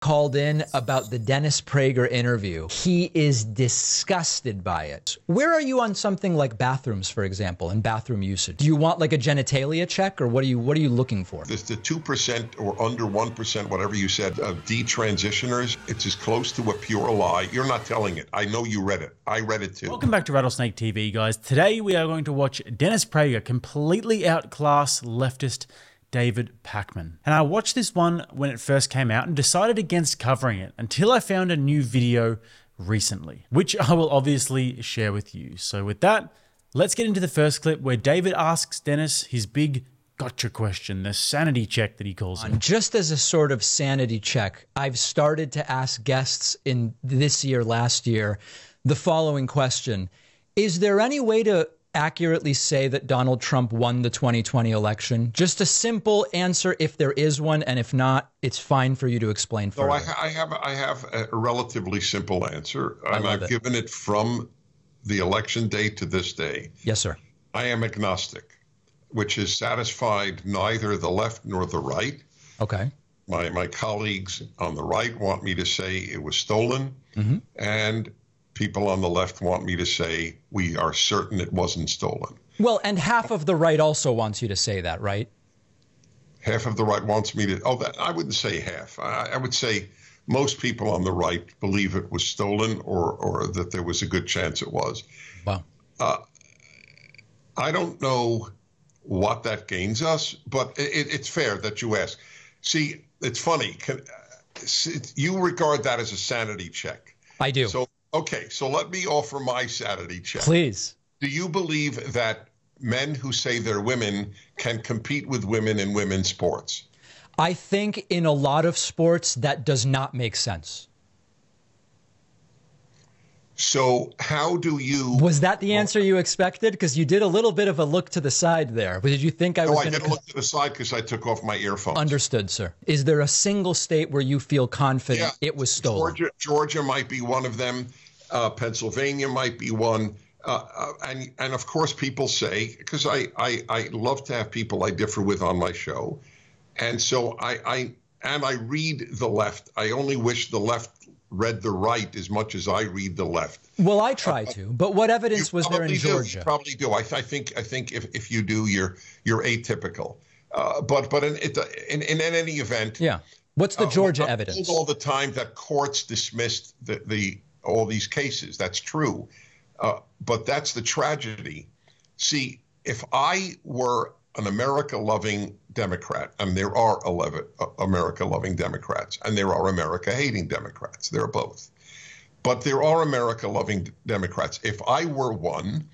called in about the Dennis Prager interview. He is disgusted by it. Where are you on something like bathrooms, for example, and bathroom usage? Do you want like a genitalia check, or what are you looking for? The 2% or under 1%, whatever you said, of detransitioners, it's as close to a pure lie. You're not telling it. I know you read it. I read it too. Welcome back to Rattlesnake TV, guys. Today we are going to watch Dennis Prager completely outclass leftist David Backman. And I watched this one when it first came out and decided against covering it until I found a new video recently, which I will obviously share with you. So with that, let's get into the first clip where David asks Dennis his big gotcha question, the sanity check that he calls it. Just as a sort of sanity check, I've started to ask guests in this year, last year, the following question. Is there any way to accurately say that Donald Trump won the 2020 election? Just a simple answer if there is one, and if not, it's fine for you to explain further. No, I have a relatively simple answer, and I've given it from the election day to this day. Yes, sir. I am agnostic, which has satisfied neither the left nor the right. Okay. My colleagues on the right want me to say it was stolen, and people on the left want me to say we are certain it wasn't stolen. Well, and half of the right also wants you to say that, right? Half of the right wants me to, I wouldn't say half. I would say most people on the right believe it was stolen, or that there was a good chance it was. Wow. I don't know what that gains us, but it's fair that you ask. See, it's funny. You regard that as a sanity check. I do. Okay, so let me offer my sanity check. Please. Do you believe that men who say they're women can compete with women in women's sports? I think in a lot of sports that does not make sense. So how do you... Was that the answer you expected? Because you did a little bit of a look to the side there. But did you think I was going to... No, I didn't look to the side because I took off my earphones. Understood, sir. Is there a single state where you feel confident it was stolen? Georgia might be one of them. Pennsylvania might be one. And of course, people say, because I love to have people I differ with on my show. And so I read the left. I only wish the left read the right as much as I read the left. Well, I try to, but what evidence was there in Georgia? You probably do. I think if you do, you're atypical. But in any event, yeah. What's the Georgia evidence? All the time that courts dismissed all these cases. That's true, but that's the tragedy. See, if I were an America-loving Democrat, and there are 11 America-loving Democrats, and there are America-hating Democrats. There are both. But there are America-loving Democrats. If I were one,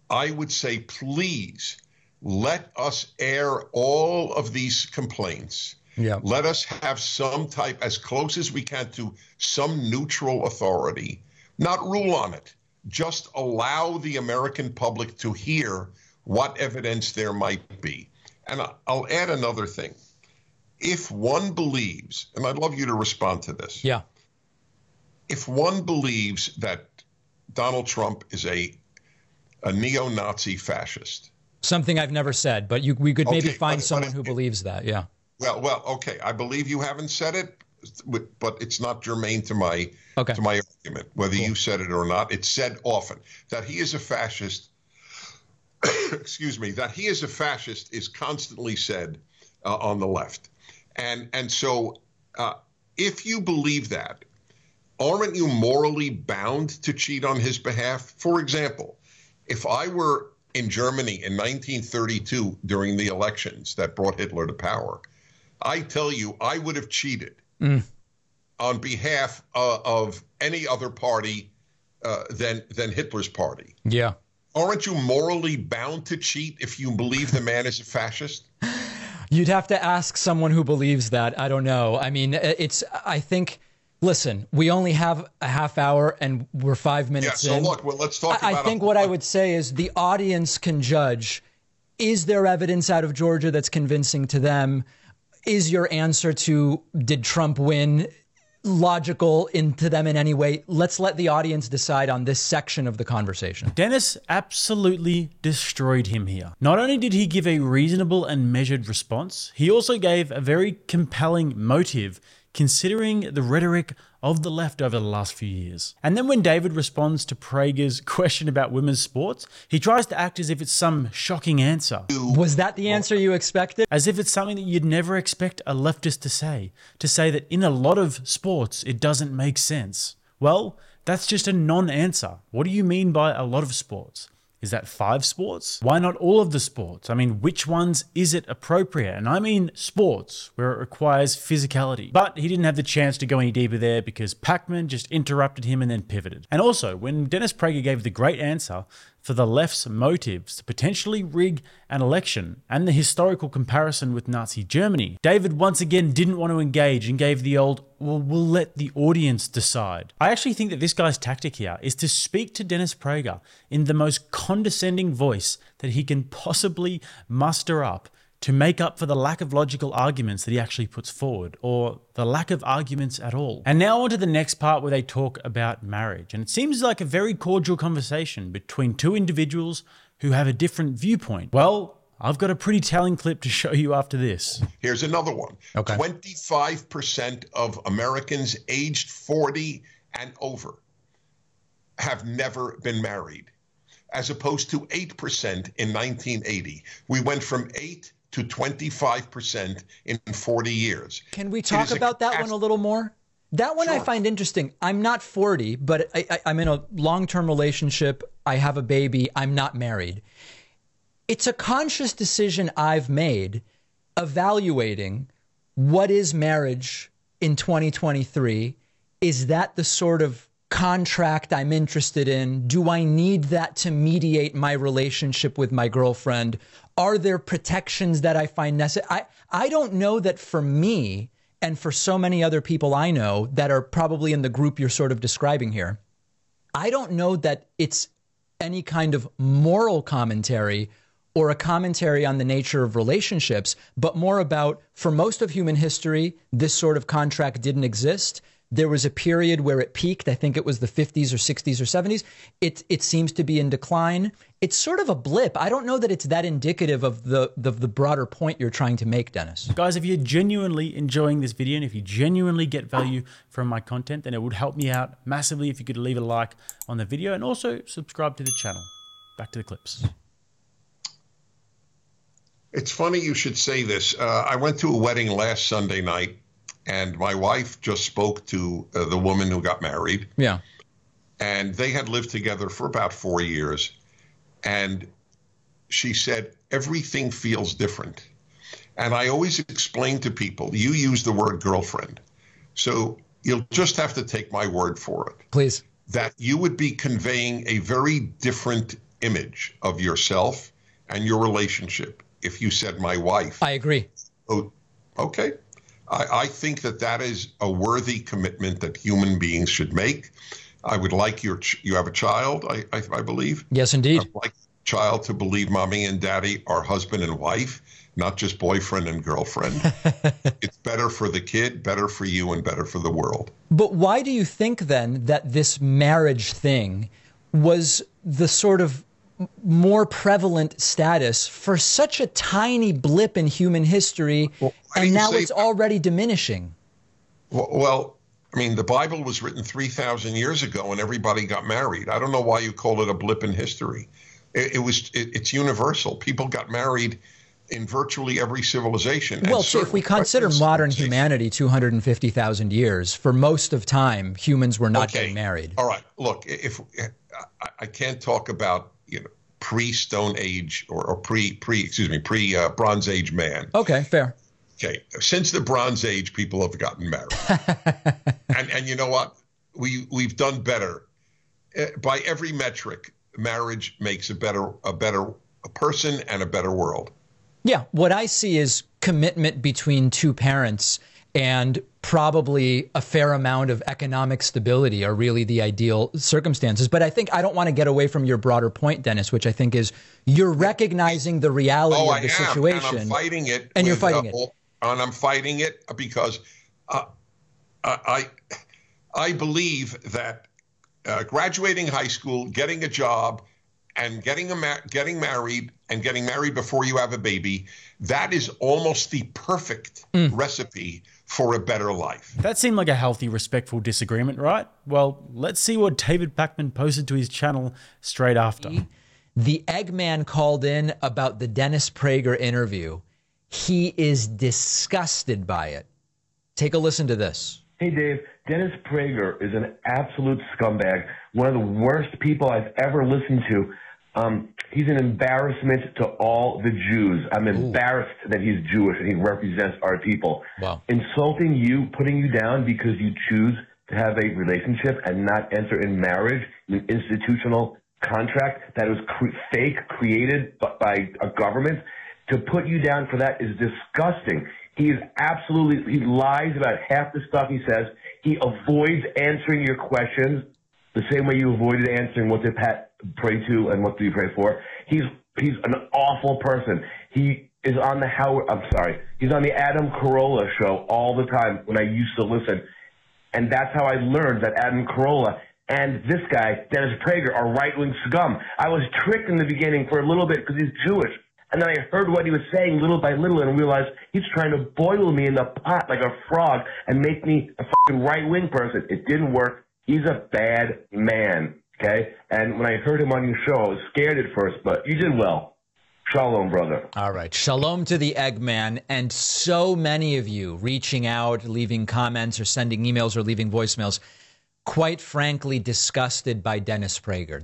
I would say, please, let us air all of these complaints. Yeah. Let us have some type, as close as we can, to some neutral authority. Not rule on it. Just allow the American public to hear what evidence there might be. And I'll add another thing. If one believes, and I'd love you to respond to this. Yeah. If one believes that Donald Trump is a neo-Nazi fascist. Something I've never said, but we could maybe find someone who believes that, yeah. Well, okay. I believe you haven't said it, but it's not germane to my argument, whether you said it or not. It's said often that he is a fascist. Excuse me, that he is a fascist is constantly said on the left. And so if you believe that, aren't you morally bound to cheat on his behalf? For example, if I were in Germany in 1932 during the elections that brought Hitler to power, I tell you, I would have cheated on behalf of any other party than Hitler's party. Yeah. Aren't you morally bound to cheat if you believe the man is a fascist? You'd have to ask someone who believes that. I don't know. I mean, I think, listen, we only have a half hour and we're 5 minutes in. Yeah, so look, well, let's talk about I think what I would say is the audience can judge. Is there evidence out of Georgia that's convincing to them? Is your answer to, did Trump win, logical into them in any way? Let's let the audience decide on this section of the conversation. Dennis absolutely destroyed him here. Not only did he give a reasonable and measured response, he also gave a very compelling motive considering the rhetoric of the left over the last few years. And then when David responds to Prager's question about women's sports, he tries to act as if it's some shocking answer. Was that the answer you expected? As if it's something that you'd never expect a leftist to say that in a lot of sports, it doesn't make sense. Well, that's just a non-answer. What do you mean by a lot of sports? Is that 5 sports? Why not all of the sports? I mean, which ones is it appropriate? And I mean sports, where it requires physicality. But he didn't have the chance to go any deeper there because Backman just interrupted him and then pivoted. And also, when Dennis Prager gave the great answer for the left's motives to potentially rig an election and the historical comparison with Nazi Germany, David once again didn't want to engage and gave the old, well, we'll let the audience decide. I actually think that this guy's tactic here is to speak to Dennis Prager in the most condescending voice that he can possibly muster up to make up for the lack of logical arguments that he actually puts forward, or the lack of arguments at all. And now on to the next part where they talk about marriage. And it seems like a very cordial conversation between two individuals who have a different viewpoint. Well, I've got a pretty telling clip to show you after this. Here's another one. Okay. 25% of Americans aged 40 and over have never been married, as opposed to 8% in 1980. We went from 8 to 25% in 40 years. Can we talk about that one a little more? That one I find interesting. I'm not 40, but I'm in a long-term relationship. I have a baby. I'm not married. It's a conscious decision I've made evaluating what is marriage in 2023. Is that the sort of contract I'm interested in? Do I need that to mediate my relationship with my girlfriend? Are there protections that I find necessary? I don't know that for me and for so many other people I know that are probably in the group you're sort of describing here, I don't know that it's any kind of moral commentary or a commentary on the nature of relationships, but more about, for most of human history, this sort of contract didn't exist. There was a period where it peaked. I think it was the 50s or 60s or 70s. It seems to be in decline. It's sort of a blip. I don't know that it's that indicative of the broader point you're trying to make, Dennis. Guys, if you're genuinely enjoying this video and if you genuinely get value from my content, then it would help me out massively if you could leave a like on the video and also subscribe to the channel. Back to the clips. It's funny you should say this. I went to a wedding last Sunday night, and my wife just spoke to the woman who got married. Yeah. And they had lived together for about 4 years. And she said, everything feels different. And I always explain to people, you use the word girlfriend. So you'll just have to take my word for it. Please. That you would be conveying a very different image of yourself and your relationship if you said my wife. I agree. Oh, okay. I think that is a worthy commitment that human beings should make. I would like you have a child, I believe. Yes, indeed. I'd like the child to believe mommy and daddy are husband and wife, not just boyfriend and girlfriend. It's better for the kid, better for you, and better for the world. But why do you think then that this marriage thing was the sort of more prevalent status for such a tiny blip in human history, and now it's already diminishing? Well, I mean, the Bible was written 3,000 years ago and everybody got married. I don't know why you call it a blip in history. It's universal. People got married in virtually every civilization. Well, so if we consider modern humanity 250,000 years, for most of time, humans were not getting married. All right. Look, if I can't talk about, pre-Stone Age or pre-Bronze Age man. Okay, fair. Okay, since the Bronze Age, people have gotten married, and you know what? We've done better by every metric. Marriage makes a better person and a better world. Yeah, what I see is commitment between two parents and probably a fair amount of economic stability are really the ideal circumstances. But I think I don't want to get away from your broader point, Dennis, which I think is you're recogning the reality of the situation. And I'm fighting it. And you're fighting it. And I'm fighting it because I believe that graduating high school, getting a job, and getting married and getting married before you have a baby, that is almost the perfect recipe for a better life. That seemed like a healthy, respectful disagreement, right? Well, let's see what David Backman posted to his channel straight after. The Eggman called in about the Dennis Prager interview. He is disgusted by it. Take a listen to this. Hey, Dave. Dennis Prager is an absolute scumbag, one of the worst people I've ever listened to. He's an embarrassment to all the Jews. I'm embarrassed that he's Jewish and he represents our people. Wow. Insulting you, putting you down because you choose to have a relationship and not enter in marriage, an institutional contract that was fake, created by a government. To put you down for that is disgusting. He lies about half the stuff he says. He avoids answering your questions the same way you avoided answering what to pray to and what do you pray for. He's an awful person. He is on the he's on the Adam Carolla show all the time when I used to listen. And that's how I learned that Adam Carolla and this guy, Dennis Prager, are right-wing scum. I was tricked in the beginning for a little bit because he's Jewish. And then I heard what he was saying little by little and realized he's trying to boil me in the pot like a frog and make me a fucking right-wing person. It didn't work. He's a bad man, okay? And when I heard him on your show, I was scared at first, but you did well. Shalom, brother. All right. Shalom to the Eggman. And so many of you reaching out, leaving comments or sending emails or leaving voicemails, quite frankly, disgusted by Dennis Prager.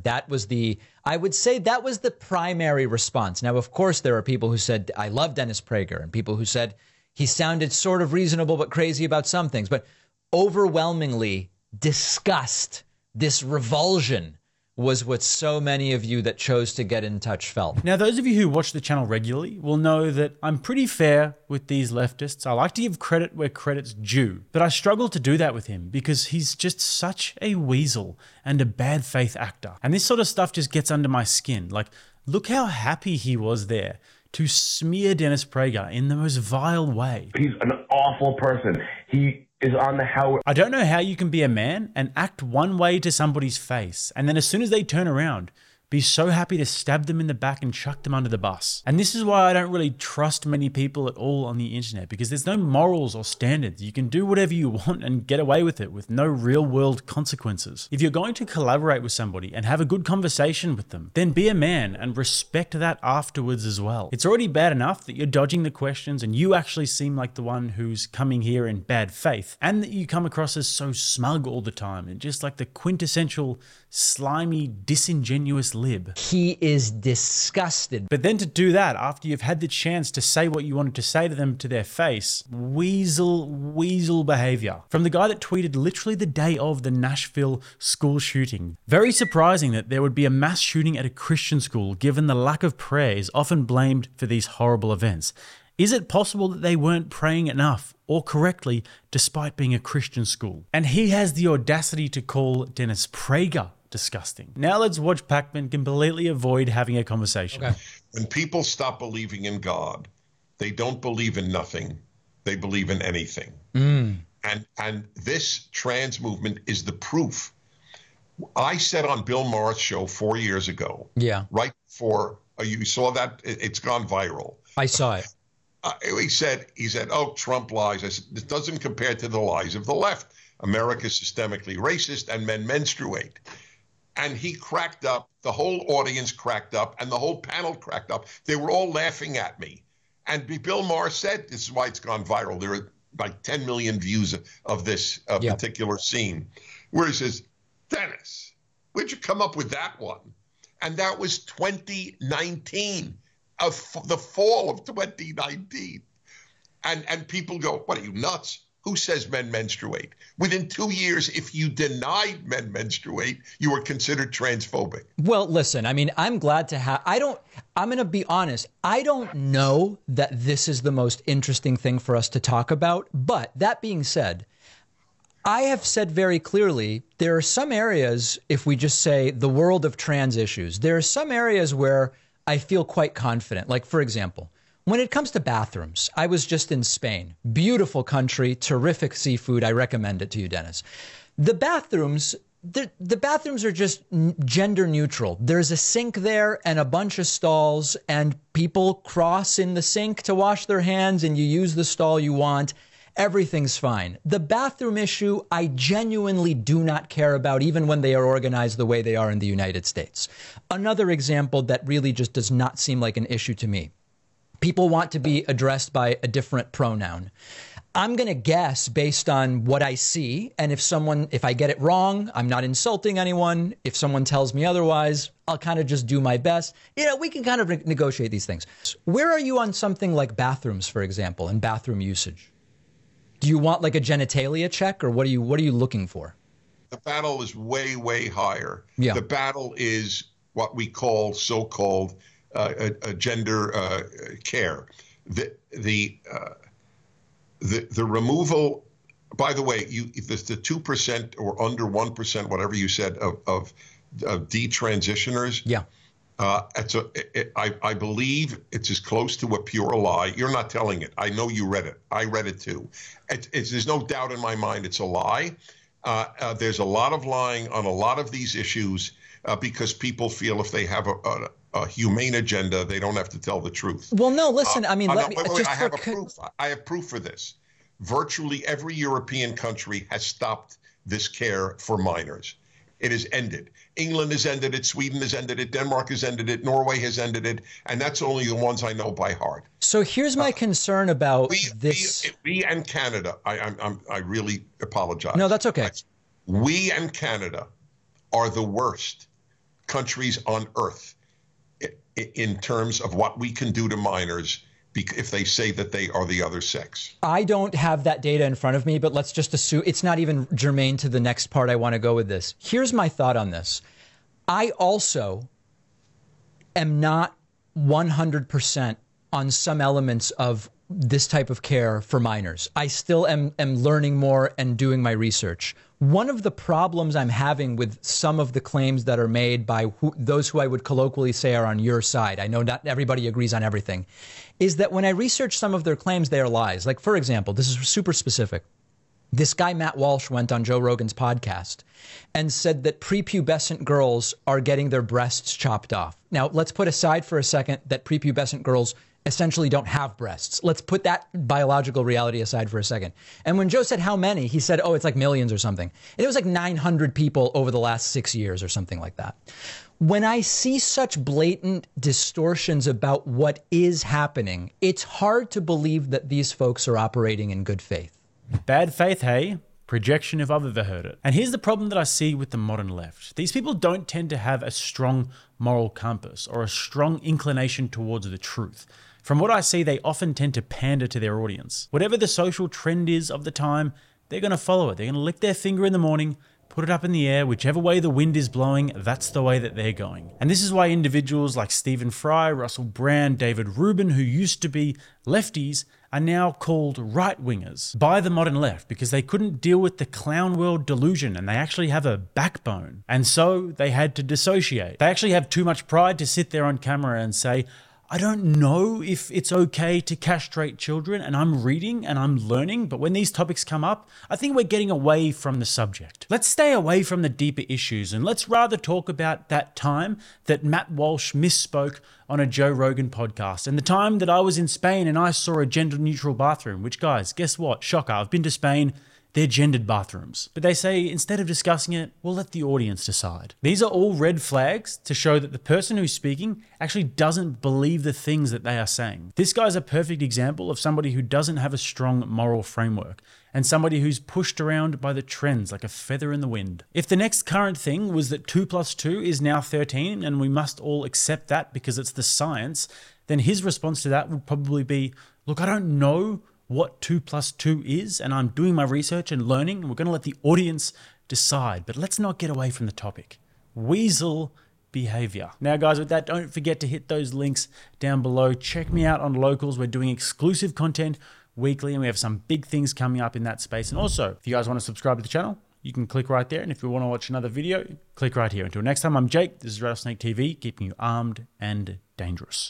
I would say that was the primary response. Now, of course, there are people who said, I love Dennis Prager, and people who said he sounded sort of reasonable but crazy about some things. But overwhelmingly, disgust, this revulsion, was what so many of you that chose to get in touch felt. Now, those of you who watch the channel regularly will know that I'm pretty fair with these leftists. I like to give credit where credit's due, but I struggle to do that with him because he's just such a weasel and a bad faith actor. And this sort of stuff just gets under my skin. Like, look how happy he was there to smear Dennis Prager in the most vile way. He's an awful person. He is on the Howard. I don't know how you can be a man and act one way to somebody's face, and then as soon as they turn around, be so happy to stab them in the back and chuck them under the bus. And this is why I don't really trust many people at all on the internet, because there's no morals or standards. You can do whatever you want and get away with it with no real world consequences. If you're going to collaborate with somebody and have a good conversation with them, then be a man and respect that afterwards as well. It's already bad enough that you're dodging the questions and you actually seem like the one who's coming here in bad faith, and that you come across as so smug all the time and just like the quintessential slimy, disingenuous lib. He is disgusted. But then to do that after you've had the chance to say what you wanted to say to them to their face, weasel behavior. From the guy that tweeted literally the day of the Nashville school shooting. Very surprising that there would be a mass shooting at a Christian school given the lack of prayer is often blamed for these horrible events. Is it possible that they weren't praying enough or correctly despite being a Christian school? And he has the audacity to call Dennis Prager disgusting. Now let's watch Backman completely avoid having a conversation. Okay. When people stop believing in God, they don't believe in nothing. They believe in anything. And this trans movement is the proof. I said on Bill Maher's show 4 years ago, right before you saw that, it's gone viral. I saw it. He said, oh, Trump lies. I said, this doesn't compare to the lies of the left. America's systemically racist and men menstruate. And he cracked up, the whole audience cracked up, and the whole panel cracked up. They were all laughing at me. And Bill Maher said, this is why it's gone viral. There are like 10 million views of this particular scene, where he says, Dennis, where'd you come up with that one? And that was 2019, the fall of 2019. And people go, what are you, nuts? Who says men menstruate? Within 2 years, if you denied men menstruate, you were considered transphobic. Well, listen, I mean, I'm glad to have, I'm going to be honest. I don't know that this is the most interesting thing for us to talk about. But that being said, I have said very clearly, there are some areas, if we just say the world of trans issues, there are some areas where I feel quite confident. Like, for example, when it comes to bathrooms, I was just in Spain. Beautiful country, terrific seafood. I recommend it to you, Dennis. The bathrooms, the bathrooms are just gender neutral. There's a sink there and a bunch of stalls, and people cross in the sink to wash their hands, and you use the stall you want. Everything's fine. The bathroom issue, I genuinely do not care about, even when they are organized the way they are in the United States. Another example that really just does not seem like an issue to me. People want to be addressed by a different pronoun. I'm going to guess based on what I see. And if I get it wrong, I'm not insulting anyone. If someone tells me otherwise, I'll kind of just do my best. We can kind of negotiate these things. Where are you on something like bathrooms, for example, and bathroom usage? Do you want like a genitalia check, or what are you looking for? The battle is way, way higher. Yeah. The battle is what we call so-called gender care. The removal. By the way, if there's the 2% or under 1%, whatever you said, of detransitioners. Yeah. I believe it's as close to a pure lie. You're not telling it. I know you read it. I read it too. There's no doubt in my mind it's a lie. There's a lot of lying on a lot of these issues because people feel if they have a humane agenda, they don't have to tell the truth. Well, no, listen, I mean, I have proof for this. Virtually every European country has stopped this care for minors. It has ended. England has ended it. Sweden has ended it. Denmark has ended it. Norway has ended it. And that's only the ones I know by heart. So here's my concern about this. We and Canada, I really apologize. No, that's okay. We and Canada are the worst countries on earth in terms of what we can do to minors if they say that they are the other sex. I don't have that data in front of me, but let's just assume it's not even germane to the next part I want to go with this. Here's my thought on this. I also am not 100% on some elements of this type of care for minors. I still am learning more and doing my research. One of the problems I'm having with some of the claims that are made by those who I would colloquially say are on your side, I know not everybody agrees on everything, is that when I research some of their claims, they are lies. Like, for example, this is super specific. This guy, Matt Walsh, went on Joe Rogan's podcast and said that prepubescent girls are getting their breasts chopped off. Now, let's put aside for a second that prepubescent girls essentially don't have breasts. Let's put that biological reality aside for a second. And when Joe said how many, he said, oh, it's like millions or something. And it was like 900 people over the last 6 years or something like that. When I see such blatant distortions about what is happening, it's hard to believe that these folks are operating in good faith. Bad faith, hey? Projection if I've ever heard it. And here's the problem that I see with the modern left. These people don't tend to have a strong moral compass or a strong inclination towards the truth. From what I see, they often tend to pander to their audience. Whatever the social trend is of the time, they're going to follow it. They're going to lick their finger in the morning, put it up in the air, whichever way the wind is blowing, that's the way that they're going. And this is why individuals like Stephen Fry, Russell Brand, David Rubin, who used to be lefties, are now called right-wingers by the modern left because they couldn't deal with the clown world delusion and they actually have a backbone. And so they had to dissociate. They actually have too much pride to sit there on camera and say, I don't know if it's okay to castrate children, and I'm reading and I'm learning, but when these topics come up, I think we're getting away from the subject. Let's stay away from the deeper issues and let's rather talk about that time that Matt Walsh misspoke on a Joe Rogan podcast and the time that I was in Spain and I saw a gender-neutral bathroom, which, guys, guess what? Shocker, I've been to Spain. They're gendered bathrooms. But they say, instead of discussing it, we'll let the audience decide. These are all red flags to show that the person who's speaking actually doesn't believe the things that they are saying. This guy's a perfect example of somebody who doesn't have a strong moral framework and somebody who's pushed around by the trends like a feather in the wind. If the next current thing was that 2 + 2 is now 13 and we must all accept that because it's the science, then his response to that would probably be, look, I don't know what 2 + 2 is, and I'm doing my research and learning, and we're going to let the audience decide. But let's not get away from the topic. Weasel behavior. Now, guys, with that, don't forget to hit those links down below. Check me out on Locals. We're doing exclusive content weekly, and we have some big things coming up in that space. And also, if you guys want to subscribe to the channel, you can click right there. And if you want to watch another video, click right here. Until next time, I'm Jake. This is RattlesnakeTV, keeping you armed and dangerous.